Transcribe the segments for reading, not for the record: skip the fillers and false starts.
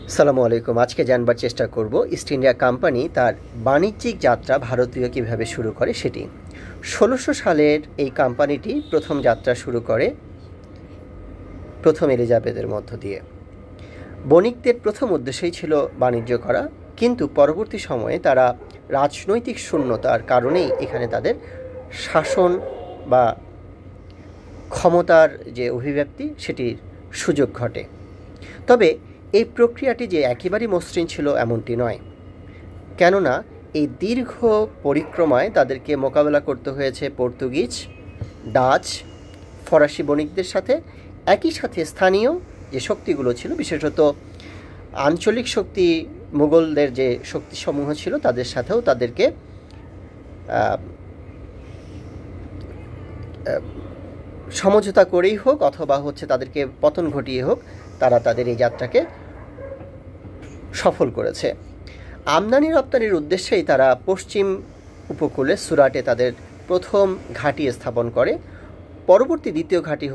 আসসালামু আলাইকুম। আজকে জানবার চেষ্টা করব ইস্ট ইন্ডিয়া কোম্পানি তার বাণিজ্যিক যাত্রা ভারতীয় কিভাবে শুরু করে সেটি। ১৬০০ সালের এই কোম্পানিটি প্রথম যাত্রা শুরু করে প্রথম এলিজাবেথের মধ্য দিয়ে। বণিকদের প্রথম উদ্দেশ্যই ছিল বাণিজ্য করা, কিন্তু পরবর্তী সময়ে তারা রাজনৈতিক শূন্যতার কারণেই এখানে তাদের শাসন বা ক্ষমতার যে অভিব্যক্তি সেটির সুযোগ ঘটে। তবে এই প্রক্রিয়াটি যে একেবারেই মসৃণ ছিল এমনটি নয়, কেননা এই দীর্ঘ পরিক্রমায় তাদেরকে মোকাবেলা করতে হয়েছে পর্তুগিজ, ডাচ, ফরাসি বণিকদের সাথে, একই সাথে স্থানীয় যে শক্তিগুলো ছিল, বিশেষত আঞ্চলিক শক্তি মুঘলদের যে শক্তিসমূহ ছিল তাদের সাথেও তাদেরকে সমঝোতা করেই হোক অথবা তাদেরকে পতন ঘটিয়ে হোক তারা তাদের এই যাত্রাকে সফল করেছে। আমদানি রপ্তানির উদ্দেশ্যেই তারা পশ্চিম উপকূলে সুরাটে তাদের প্রথম ঘাঁটি স্থাপন করে। পরবর্তী দ্বিতীয় ঘাঁটি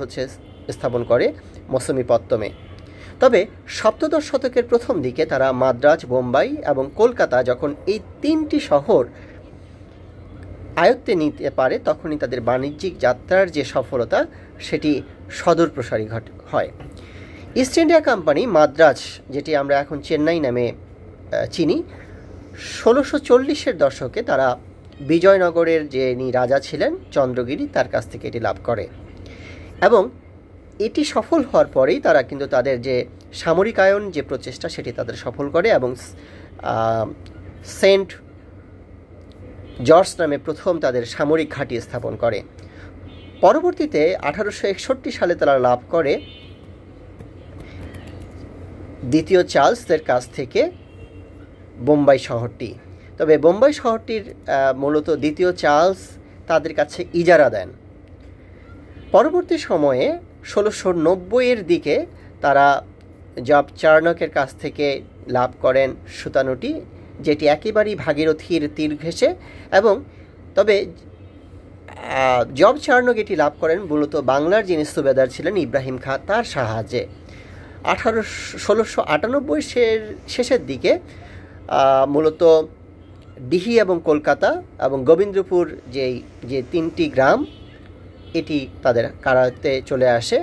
স্থাপন করে মৌসুমীপত্তমে। তবে সপ্তদশ শতকের প্রথম দিকে তারা মাদ্রাজ, বোম্বাই এবং কলকাতা যখন এই তিনটি শহর আয়ত্তে নিতে পারে, তখনই তাদের বাণিজ্যিক যাত্রার যে সফলতা সেটি সদর প্রসারী হয়। ইস্ট ইন্ডিয়া কোম্পানি মাদ্রাজ, যেটি আমরা এখন চেন্নাই নামে চিনি, ১৬৪০-এর দশকে তারা বিজয়নগরের যে রাজা ছিলেন চন্দ্রগিরি, তার কাছ থেকে এটি লাভ করে এবং এটি সফল হওয়ার পরেই তারা কিন্তু তাদের যে সামরিকায়ন যে প্রচেষ্টা সেটি তাদের সফল করে এবং সেন্ট জর্জ নামে প্রথম তাদের সামরিক ঘাঁটি স্থাপন করে। পরবর্তীতে ১৮৬১ সালে তারা লাভ করে দ্বিতীয় চার্লসের কাছ থেকে বোম্বাই শহরটি। তবে বোম্বাই শহরটির মূলত দ্বিতীয় চার্লস তাদের কাছে ইজারা দেন। পরবর্তী সময়ে ১৬৯০-এর দিকে তারা জব চার্নকের কাছ থেকে লাভ করেন সুতানুটি, যেটি একেবারেই ভাগীরথীর তীর ঘেঁষে, এবং তবে জব চার্নক এটি লাভ করেন মূলত বাংলার যিনি সুবেদার ছিলেন ইব্রাহিম খাঁ, তার সাহায্যে। ১৬৯৮-এর শেষের দিকে মূলত ডিহি এবং কলকাতা এবং গোবিন্দপুর যে তিনটি গ্রাম, এটি তাদের কারাতে চলে আসে।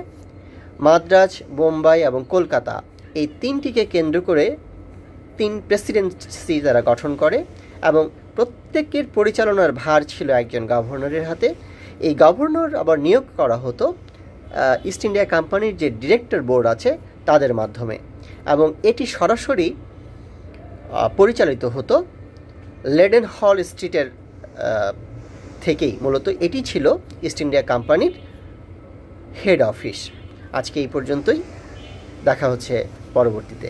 মাদ্রাজ, বোম্বাই এবং কলকাতা এই তিনটিকে কেন্দ্র করে 3 প্রেসিডেন্সি তারা গঠন করে এবং প্রত্যেকের পরিচালনার ভার ছিল একজন গভর্নরের হাতে। এই গভর্নর আবার নিয়োগ করা হতো ইস্ট ইন্ডিয়া কোম্পানির যে ডিরেক্টর বোর্ড আছে তাদের মাধ্যমে, এবং এটি সরাসরি পরিচালিত হতো লেডেন হল স্ট্রিটের থেকেই। মূলত এটি ছিল ইস্ট ইন্ডিয়া কোম্পানির হেড অফিস। আজকে এই পর্যন্তই, দেখা হচ্ছে পরবর্তীতে।